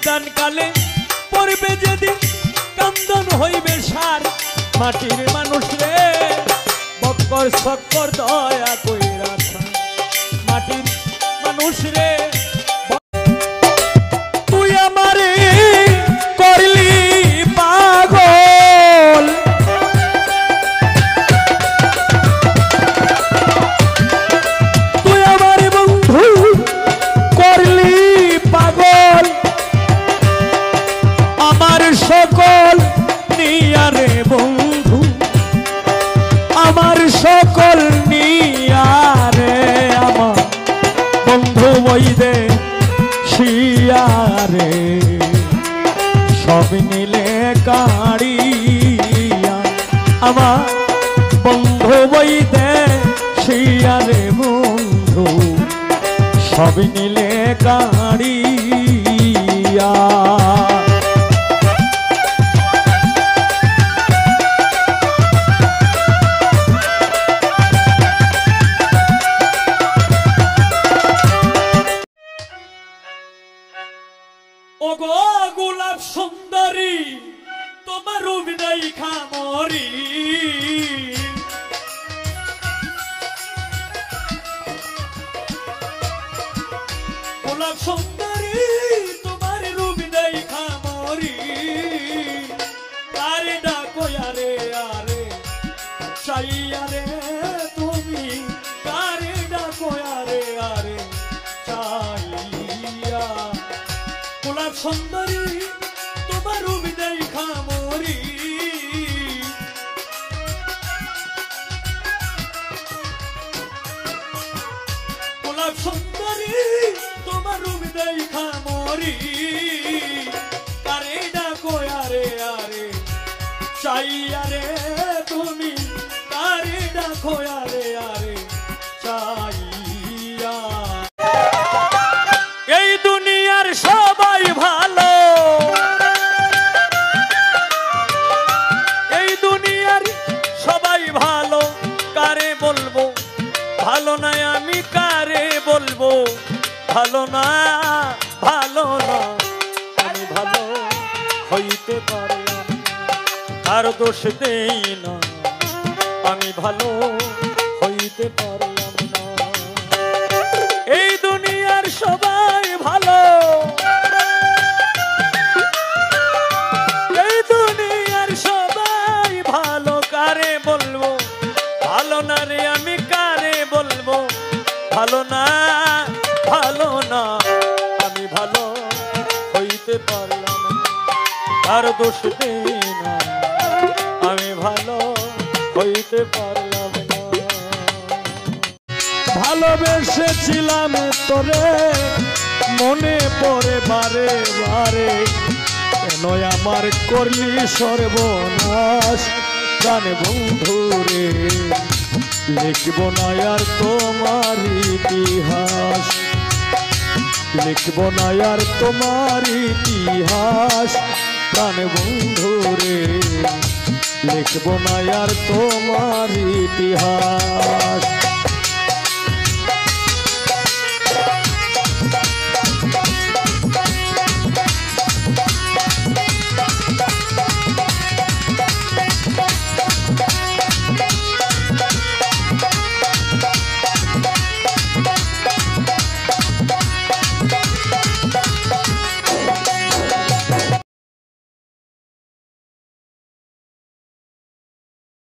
নিদান কালে পড়বে যেদিন কান্দন হইবে সার মাটির মানুষ রে বক্কর সক্কর দয়া কইরা মাটির মানুষ রে তুই আমারে করলি পাগল তুই আমারে বন্ধু করলি পাগল আমার সকল নিয়া রে বন্ধু আমার সকল নিয়া রে আমার বন্ধু বইদে শিয়ারে সব নিলে কাড়িয়া আমার বন্ধু বইদে শিয়ারে বন্ধু সব নিলে কাড়িয়া ওগো গোলাপ সুন্দরী তোমার বিদায় খামরি গোলাপ সুন্দরী তোমার বিদায় খামরি আরে ডাকো আরে আরে চাইয়া রে তুমি কারে ডাকো আরে আরে চাইয়া গোলাপ সুন্দরী তোমার বিদায় খামরি গোলাপ সুন্দরী তোমার বিদায় খামরি কারে ডাকো আরে আরে চাইয়া রে তুমি কারে ডাকো আরে আরে চাইয়া এই দুনিয়ার সবাই ভালো এই দুনিয়ার সবাই ভালো কারে বলবো ভালো না আমি কারে বলবো ভালো না আমি ভালো হইতে পারলাম আর দোষ দেই না আমি ভালো হইতে পারলাম না এই দুনিয়ার সবাই ভালো এই দুনিয়ার সবাই ভালো কারে বলবো ভালো না রে আমি কারে বলবো ভালো না আমি ভালো হইতে পারলাম আর দোষ দেই না আমি ভালো হইতে পারলাম না ভালোবেসেছিলাম তোরে মনে পড়ে বারে বারে কেন আমার করলি সর্বনাশ প্রাণ বন্ধু রে লিখব না আর তোমার ইতিহাস লিখব না আর তোমার ইতিহাস প্রাণ বন্ধু রে লিখব না আর তোমার ইতিহাস